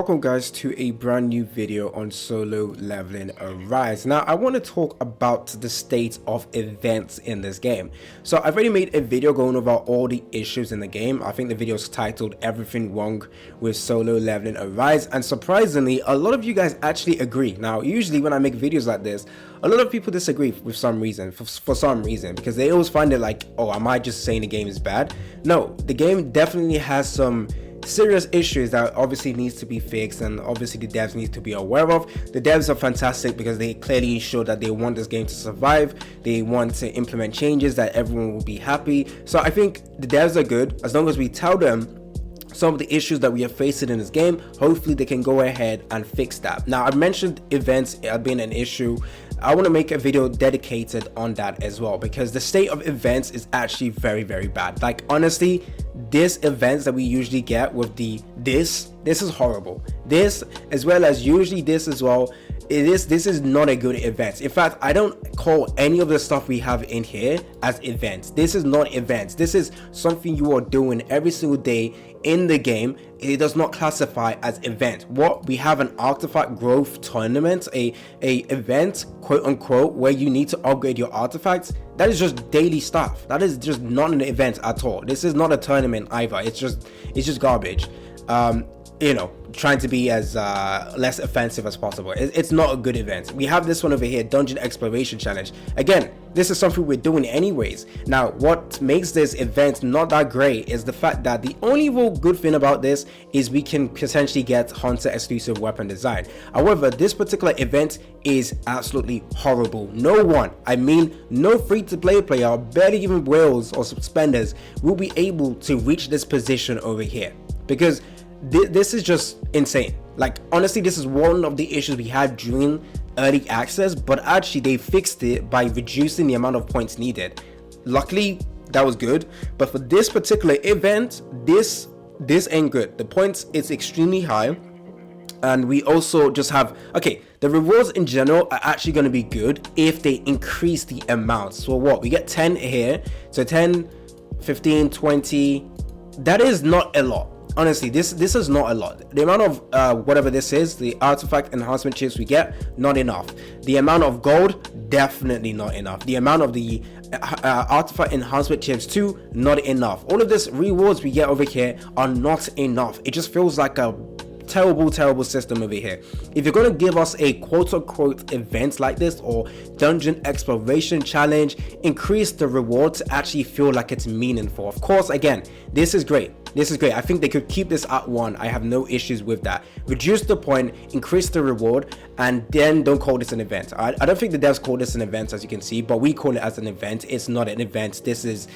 welcome guys to a brand new video on solo leveling Arise. Now I want to talk about the state of events in this game. So I've already made a video going over all the issues in the game. I think the video is titled Everything Wrong with Solo Leveling Arise, and surprisingly a lot of you guys actually agree. Now usually when I make videos like this, a lot of people disagree with some reason, for some reason, because they always find it like, oh, am I just saying the game is bad? No, the game definitely has some serious issues that obviously needs to be fixed, and obviously the devs need to be aware of. The devs are fantastic because they clearly show that they want this game to survive. They want to implement changes that everyone will be happy. So I think the devs are good as long as we tell them some of the issues that we are facing in this game. Hopefully they can go ahead and fix that. Now I mentioned events being an issue. I want to make a video dedicated on that as well, because the state of events is actually very bad. Like honestly, this events that we usually get with this is horrible. This as well as usually this as well, this is not a good event. In fact, I don't call any of the stuff we have in here as events. This is not events. This is something you are doing every single day in the game. It does not classify as event. What we have, an artifact growth tournament, a event quote unquote, where you need to upgrade your artifacts. That is just daily stuff. That is just not an event at all. This is not a tournament either. It's just garbage. You know, trying to be as less offensive as possible. It's not a good event. We have this one over here, dungeon exploration challenge. Again, this is something we're doing anyways. Now what makes this event not that great is the fact that the only real good thing about this is we can potentially get hunter exclusive weapon design. However, this particular event is absolutely horrible. No one, I mean no free-to-play player, barely even whales or suspenders, will be able to reach this position over here, because this is just insane. Like honestly, this is one of the issues we had during early access, but actually they fixed it by reducing the amount of points needed. Luckily that was good, but for this particular event, this ain't good. The points is extremely high, and we also just have, okay, the rewards in general are actually going to be good if they increase the amount. So what we get 10 here, so 10, 15, 20, that is not a lot. Honestly, this is not a lot. The amount of whatever this is, the artifact enhancement chips we get, not enough. The amount of gold, definitely not enough. The amount of the artifact enhancement chips too, not enough. All of this rewards we get over here are not enough. It just feels like a terrible system over here. If you're going to give us a quote-unquote event like this, or dungeon exploration challenge, increase the reward to actually feel like it's meaningful. Of course, again, this is great. I think they could keep this at 1. I have no issues with that. Reduce the point, increase the reward, and then don't call this an event. I don't think the devs call this an event, as you can see, but we call it as an event. It's not an event. This is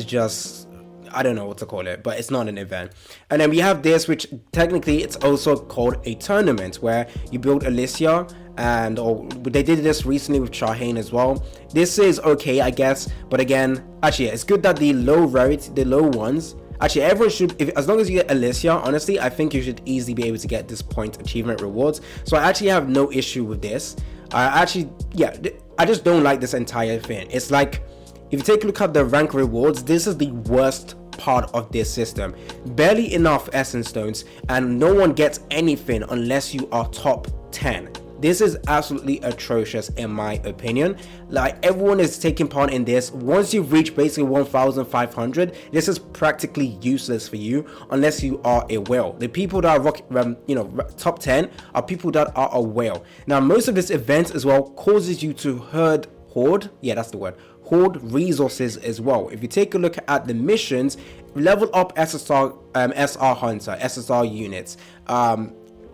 just, I don't know what to call it, but it's not an event. And then we have this, which technically it's also called a tournament, where you build Alicia, and they did this recently with Shaheen as well. This is okay, I guess, but again, actually it's good that the low rarity, the low ones, actually everyone should, as long as you get Alicia, honestly I think you should easily be able to get this point achievement rewards. So I actually have no issue with this. I just don't like this entire thing. It's like, if you take a look at the rank rewards, this is the worst part of this system. Barely enough essence stones, and no one gets anything unless you are top 10. This is absolutely atrocious in my opinion. Like everyone is taking part in this. Once you've reached basically 1,500, this is practically useless for you unless you are a whale. The people that are top 10 are people that are a whale. Now most of this event as well causes you to hoard, yeah, that's the word, hoard resources as well. If you take a look at the missions, level up SSR, SR Hunter, SSR units,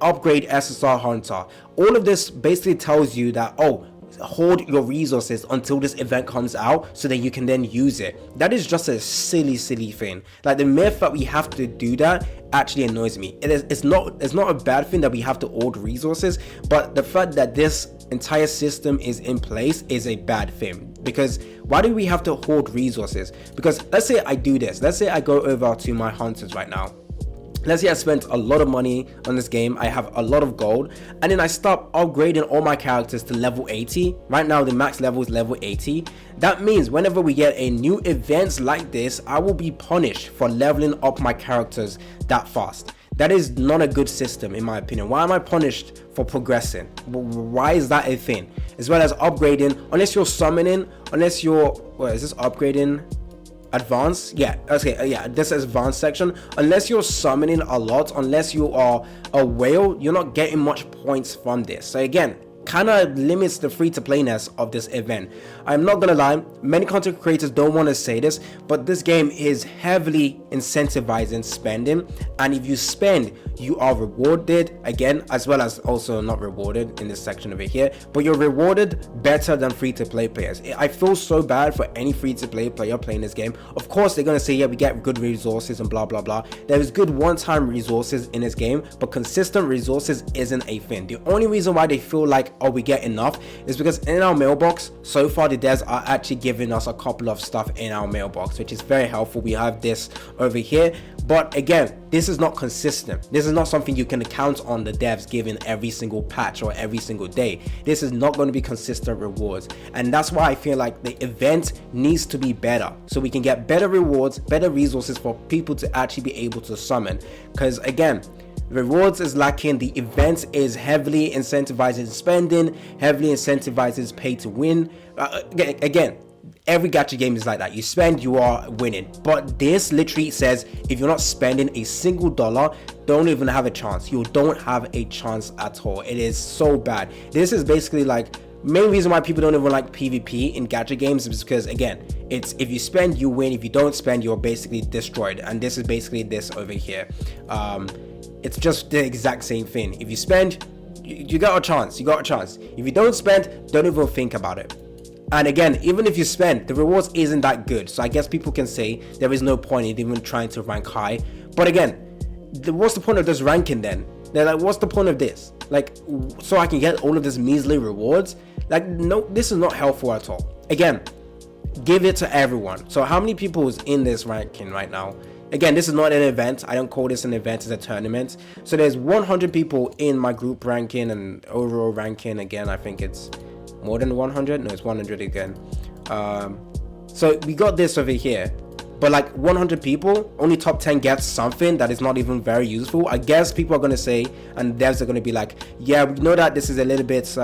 upgrade SSR Hunter. All of this basically tells you that, oh, hoard your resources until this event comes out so that you can then use it. That is just a silly thing. Like the myth that we have to do that actually annoys me. It's not a bad thing that we have to hoard resources, but the fact that this entire system is in place is a bad thing. Because why do we have to hoard resources? Because let's say I do this, let's say I go over to my hunters right now. Let's say I spent a lot of money on this game, I have a lot of gold, and then I start upgrading all my characters to level 80. Right now the max level is level 80. That means whenever we get a new event like this, I will be punished for leveling up my characters that fast. That is not a good system, in my opinion. Why am I punished for progressing? Why is that a thing? As well as upgrading, unless you're summoning, unless you're, what is this, upgrading? Advanced? Yeah, okay, yeah, this is advanced section. Unless you're summoning a lot, unless you are a whale, you're not getting much points from this. So again, kind of limits the free-to-playness of this event. I'm not gonna lie, many content creators don't want to say this, but this game is heavily incentivizing spending, and if you spend, you are rewarded again, as well as also not rewarded in this section over here, but you're rewarded better than free-to-play players. I feel so bad for any free-to-play player playing this game. Of course they're gonna say, yeah, we get good resources and blah blah blah. There is good one-time resources in this game, but consistent resources isn't a thing. The only reason why they feel like, oh, we get enough, is because in our mailbox so far the devs are actually giving us a couple of stuff in our mailbox, which is very helpful. We have this over here, but again, this is not consistent. This is not something you can count on the devs giving every single patch or every single day. This is not going to be consistent rewards, and that's why I feel like the event needs to be better, so we can get better rewards, better resources for people to actually be able to summon. Because again, rewards is lacking. The event is heavily incentivizing spending, heavily incentivizes pay to win. Again, every gacha game is like that. You spend, you are winning. But this literally says if you're not spending a single dollar, don't even have a chance. You don't have a chance at all. It is so bad. This is basically like main reason why people don't even like PvP in gacha games is because, again, it's if you spend, you win. If you don't spend, you're basically destroyed. And this is basically this over here. It's just the exact same thing. If you spend, you got a chance. You got a chance. If you don't spend, don't even think about it. And again, even if you spend, the rewards isn't that good. So I guess people can say there is no point in even trying to rank high. But again, what's the point of this ranking then? They're like, what's the point of this? Like, so I can get all of these measly rewards? Like, no, this is not helpful at all. Again, give it to everyone. So how many people is in this ranking right now? Again, this is not an event. I don't call this an event, it's a tournament. So there's 100 people in my group ranking and overall ranking. Again, I think it's more than 100. No, it's 100 again. So we got this over here. But like 100 people, only top 10 gets something that is not even very useful. I guess people are going to say, and devs are going to be like, yeah, we know that this is a little bit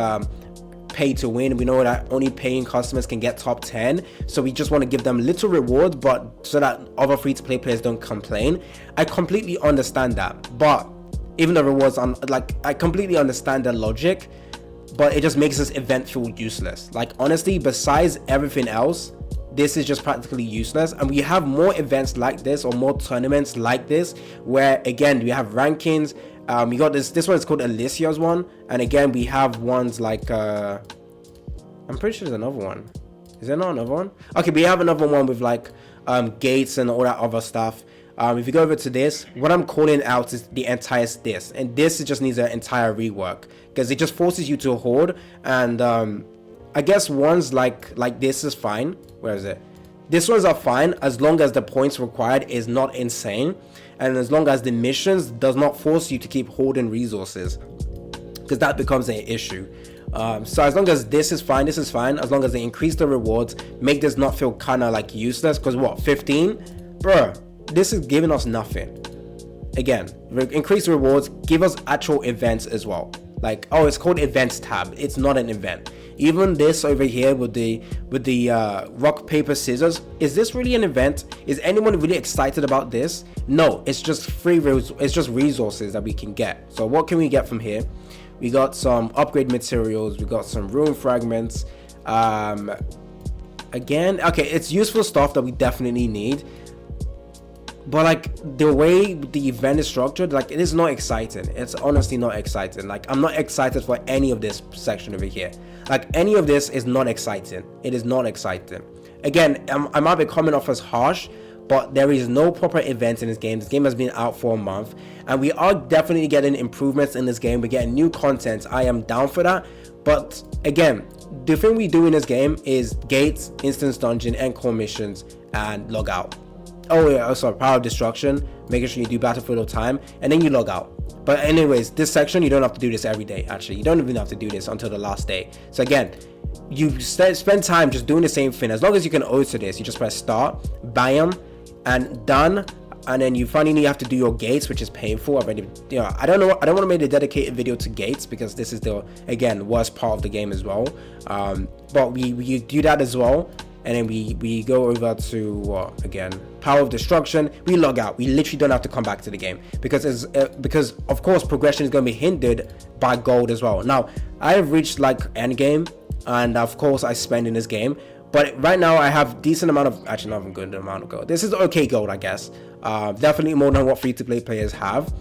pay to win. We know that only paying customers can get top 10, so we just want to give them little rewards, but so that other free-to-play players don't complain. I completely understand that, but even the rewards, I completely understand the logic, but it just makes this event feel useless. Like, honestly, besides everything else, this is just practically useless. And we have more events like this, or more tournaments like this, where again we have rankings. We got this one is called Alicia's one, and again we have ones like I'm pretty sure there's another one. Is there not another one? Okay, we have another one with like gates and all that other stuff. If you go over to this, what I'm calling out is the entire this, and this just needs an entire rework, because it just forces you to hoard. And I guess ones like this is fine. Where is it? These ones are fine as long as the points required is not insane, and as long as the missions does not force you to keep hoarding resources, because that becomes an issue. So as long as this is fine, as long as they increase the rewards, make this not feel kind of like useless. Because what, 15? Bruh, this is giving us nothing. Again, increase rewards, give us actual events as well. Like, oh, it's called events tab. It's not an event. Even this over here with the rock paper scissors, is this really an event? Is anyone really excited about this? No, it's just it's just resources that we can get. So what can we get from here? We got some upgrade materials, we got some rune fragments. Again, okay, it's useful stuff that we definitely need, but like the way the event is structured, like it is not exciting. It's honestly not exciting. Like, I'm not excited for any of this section over here. Like, any of this is not exciting. It is not exciting. Again, I might be coming off as harsh, but there is no proper event in this game. This game has been out for a month, and we are definitely getting improvements in this game. We're getting new content. I am down for that. But again, the thing we do in this game is gates, instance dungeon, and core missions, and log out. Oh yeah, also power of destruction, making sure you do battlefield all time, and then you log out. But anyways, this section, you don't have to do this every day. Actually, you don't even have to do this until the last day. So again, you spend time just doing the same thing. As long as you can auto this, you just press start, bam, and done. and then you finally have to do your gates, which is painful. I've already, I don't know, I don't want to make a dedicated video to gates because this is the, again, worst part of the game as well. But we do that as well, and then we go over to again, power of destruction. We log out. We literally don't have to come back to the game because because of course progression is going to be hindered by gold as well. Now I have reached like end game, and of course I spend in this game, but right now I have decent amount of, actually not a good amount of gold. This is okay gold, I guess. Definitely more than what free-to-play players have,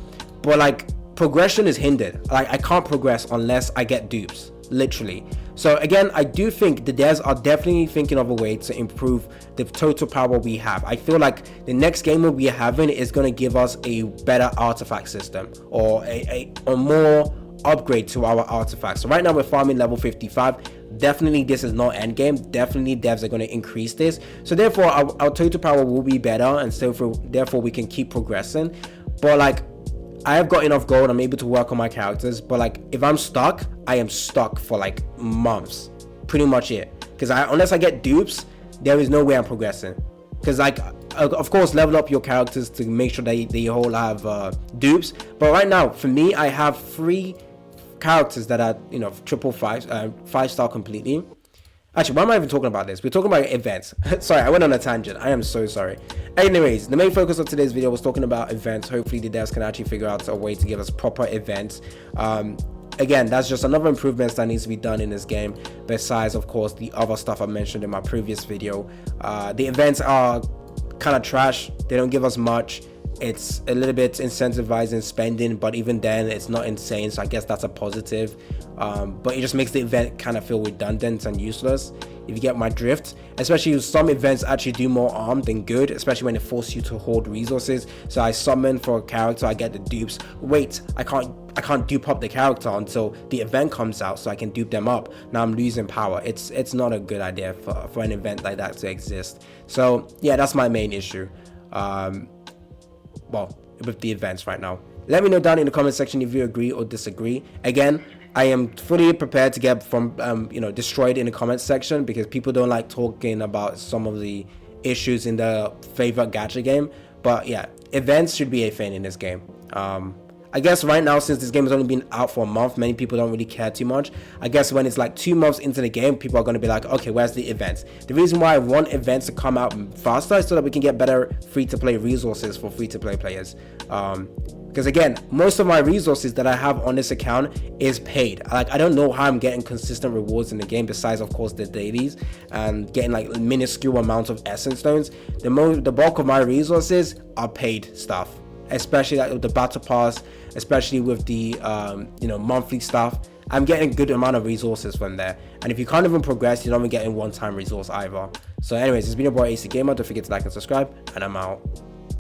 but like progression is hindered. Like I can't progress unless I get dupes, literally. So again, I do think the devs are definitely thinking of a way to improve the total power we have. I feel like the next game that we are having is going to give us a better artifact system, or a more upgrade to our artifacts. So right now we're farming level 55. Definitely this is not end game. Definitely devs are going to increase this, so therefore our total power will be better, and so therefore we can keep progressing. But like, I have got enough gold, I'm able to work on my characters, but like if I'm stuck, I am stuck for like months, pretty much it, because unless I get dupes, there is no way I'm progressing. Because like, of course, level up your characters to make sure they all have dupes, but right now for me, I have 3 characters that are, triple 5-star completely. Actually, why am I even talking about this? We're talking about events. Sorry, I went on a tangent. I am so sorry. Anyways, the main focus of today's video was talking about events. Hopefully the devs can actually figure out a way to give us proper events. Again, that's just another improvement that needs to be done in this game, besides of course the other stuff I mentioned in my previous video. The events are kind of trash. They don't give us much. It's a little bit incentivizing spending, but even then it's not insane, so I guess that's a positive. But it just makes the event kind of feel redundant and useless, if you get my drift. Especially some events actually do more harm than good, especially when it forces you to hoard resources. So I summon for a character, I get the dupes. Wait, I can't dupe up the character until the event comes out so I can dupe them up. Now I'm losing power. It's not a good idea for an event like that to exist. So yeah, that's my main issue. Well, with the events right now. Let me know down in the comment section if you agree or disagree. Again, I am fully prepared to get from destroyed in the comment section, because people don't like talking about some of the issues in the favorite gacha game. But yeah, events should be a thing in this game. I guess right now, since this game has only been out for a month, many people don't really care too much. I guess when it's like 2 months into the game, people are going to be like, okay, where's the events? The reason why I want events to come out faster is so that we can get better free-to-play resources for free-to-play players. Because again, most of my resources that I have on this account is paid. Like, I don't know how I'm getting consistent rewards in the game, besides of course the dailies and getting like minuscule amounts of essence stones. The bulk of my resources are paid stuff, especially like with the battle pass, especially with the monthly stuff. I'm getting a good amount of resources from there, and if you can't even progress, you're not even getting one-time resource either. So anyways, it's been your boy AC Gamer. Don't forget to like and subscribe, and I'm out.